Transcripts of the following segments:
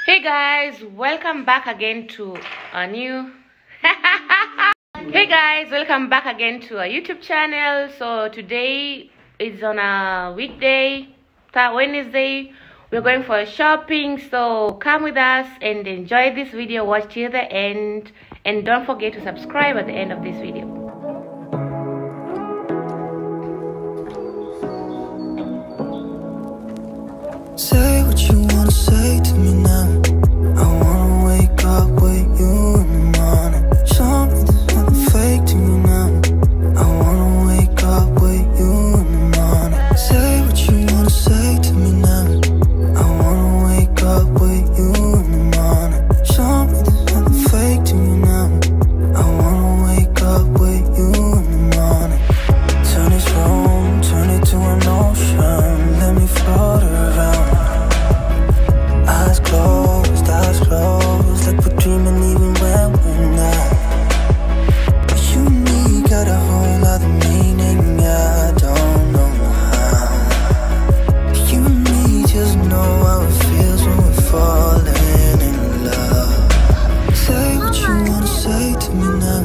Hey guys, welcome back again to a new Hey guys, welcome back again to our YouTube channel. So today is on a weekday, Wednesday. We're going for shopping, so come with us and enjoy this video. Watch till the end and don't forget to subscribe at the end of this video. Say what you wanna say to me now. I wanna wake up with you in the morning. Show me there's nothing fake to me now. I wanna wake up with you in the morning. Say what you wanna say to me now. I wanna wake up with you in the morning. Show me there's nothing fake to me now. I wanna wake up with you in the morning. Turn this room, turn it to an ocean. Let me float around. Eyes closed, like we're dreaming even when we're not. But you and me got a whole other meaning, yeah, I don't know how. You and me just know how it feels when we're falling in love. Say what you wanna say to me now.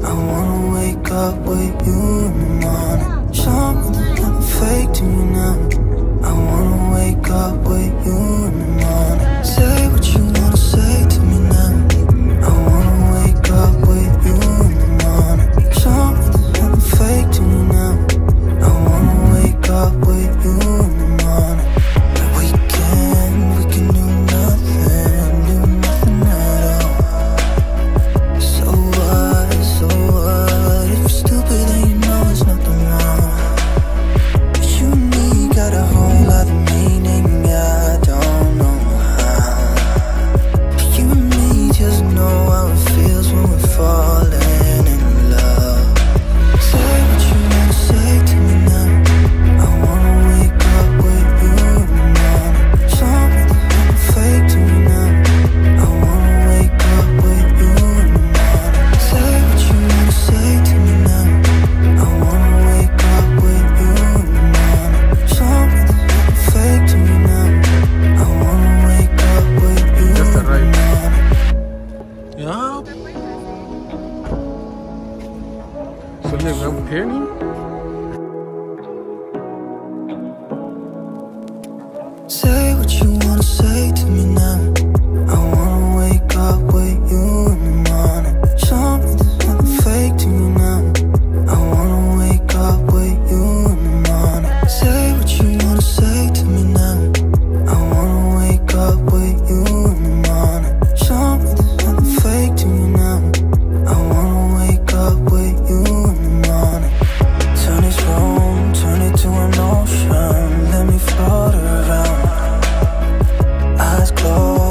I wanna wake up with you in the morning. Show me there's nothing fake to me now. I wanna wake up with you in the morning. Say what you wanna say to me now. I wanna wake up with you in the morning. Show me there's nothing fake to me now. I wanna wake up with you in the morning. But we can do nothing at all. So what, if you're stupid then you know it's nothing wrong. But you and me got a whole other meaning, yeah, I don't know how. You and me just know how it feels when we're falling in love. Say what you wanna say to me now. I wanna wake up with you in the morning. Show me there's nothing fake to me now. I wanna wake up with you in the morning. Say what you wanna say to me now. I wanna wake up with you in the morning. Show me there's nothing fake to me now. I wanna wake up with you in the morning. Ja. Zullen we wel beginnen? Say what you wanna say to me now. I wanna wake up with you in the morning. Show me there's nothing fake to me now. I wanna wake up with you in the morning. Say what you wanna say to me now. I wanna wake up with you in the morning. Show me there's nothing fake to me now. I wanna wake up with you in the morning. Turn this room, turn it to an ocean. Let me float around. Eyes closed,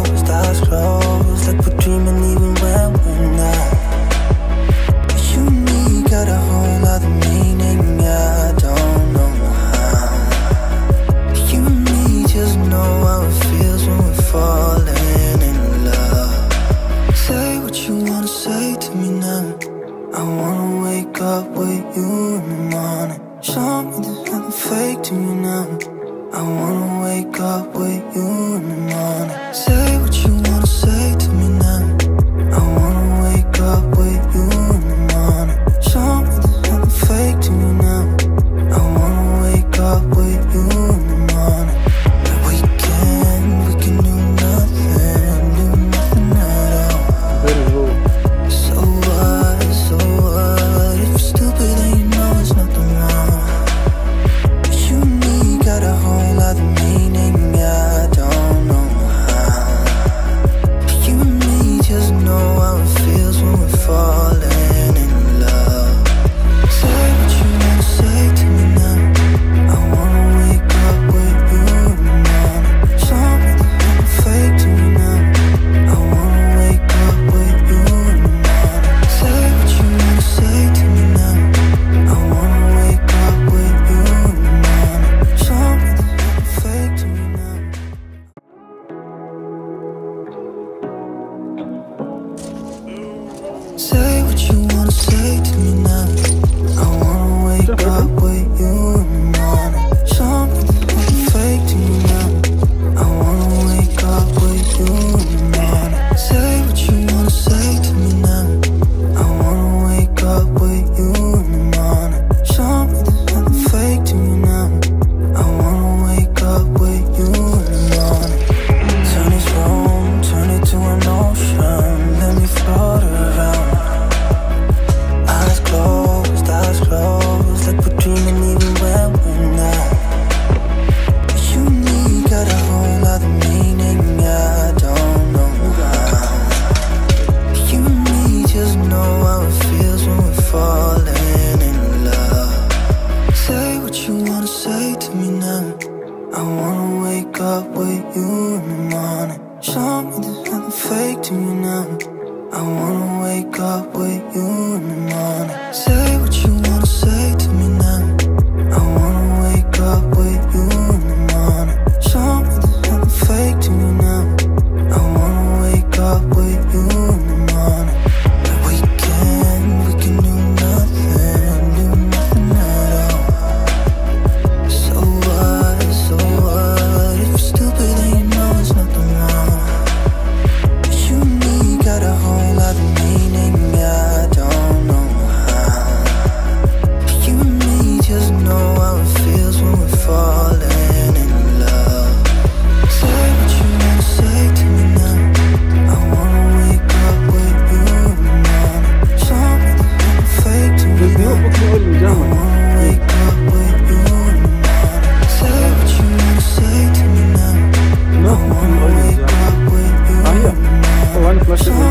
flush it with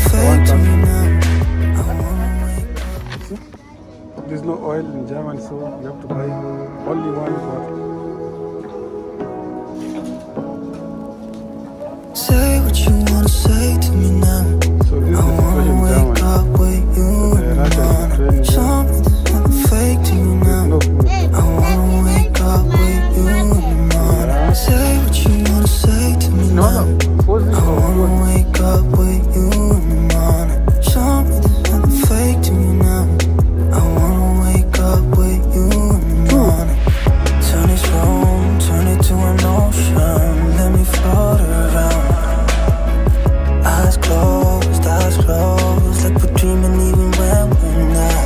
fake to me now. I wanna wake up. There's no oil in Germany, so you have to buy only one water. Say what you wanna say to me now. So this I is the wanna situation wake Germany. up with you in the morning. Show me there's nothing fake to you now. No food. I wanna wake up with you in the morning. Say what you wanna say to me No, now. what's this I for? wanna wake up with you in the morning. Show me there's nothing fake to you now. I wanna wake up with you in the morning. Turn this room, turn it to an ocean. Let me float around. Eyes closed, like we're dreaming even when we're not.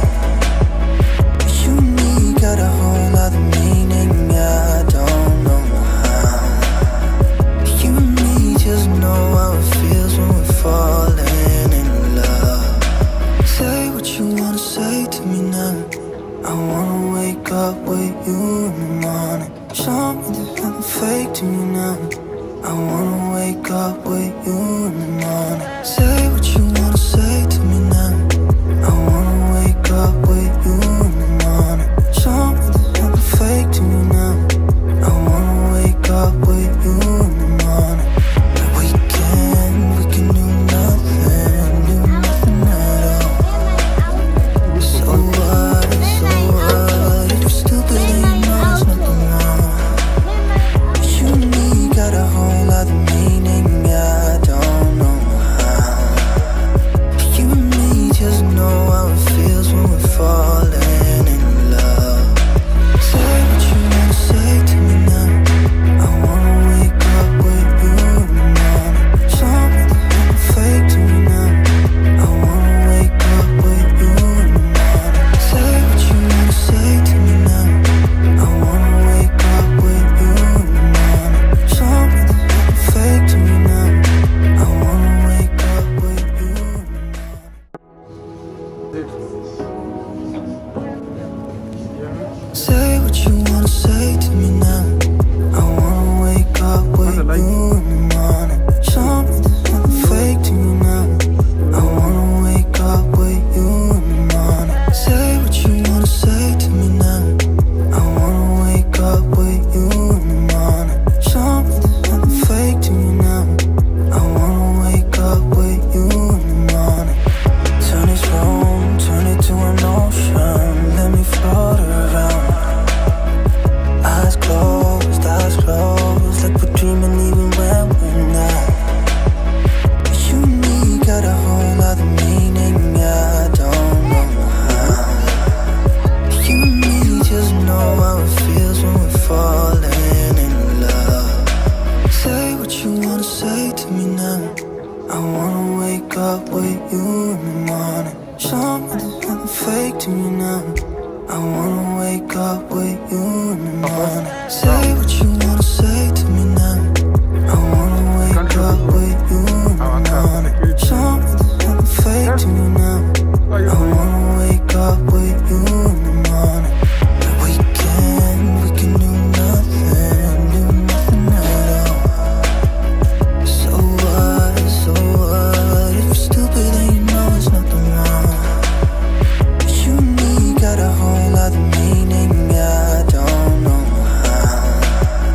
You and me got a whole other meaning, I don't know how. You and me just know how it feels when we're falling in love. Say what you wanna say to me now. I wanna wake up with you in the morning. Show me there's nothing fake to me now. I wanna wake up with you in the morning. Say what you wanna say to me now. I wanna wake up with you in the morning. Show me there's nothing fake to me now. I wanna wake up with you in the morning. We can do nothing at all. So what, if you're stupid and you know there's nothing wrong. You and me got a whole other meaning, I don't know how. You and me just know how it feels when we're falling in love. Say what you wanna say to me now. I wanna wake up with you in the morning. Show me there's nothing fake to me now. I wanna wake up with you in the morning. Say what you wanna say to me now. I wanna wake up with you in the morning. Show me there's nothing fake to me now. I wanna wake up with you in the morning. Say what you wanna say to me now. I wanna wake up with you in the morning. Show me there's nothing fake to me now. I wanna wake up with you in the morning. Say what you wanna say to me now. I wanna wake up with you in the morning. Show me there's nothing fake to me now. I wanna wake up with you in the morning. Turn this room, turn it to an ocean. Let me float around. Eyes closed, like we're dreaming even when we're not. You and me got a whole other meaning, I don't know how. You and me just know how it feels when we're falling in love. Say what you wanna say to me now. I wanna wake up with you in the morning. Show me there's nothing fake to me now. I wanna wake up with you in the morning. Say what you wanna say to me now. I wanna wake up with you in the morning. Show me there's nothing fake to me now. I wanna wake up with you in the morning. We can do nothing at all. So what, if you're stupid and you know there's nothing wrong. You and me got a whole other meaning, I don't know how.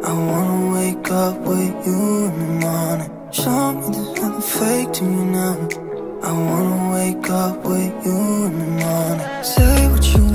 I wanna wake up with you in the morning. Show me there's nothing fake to you now. I wanna wake up with you in the morning. Say what you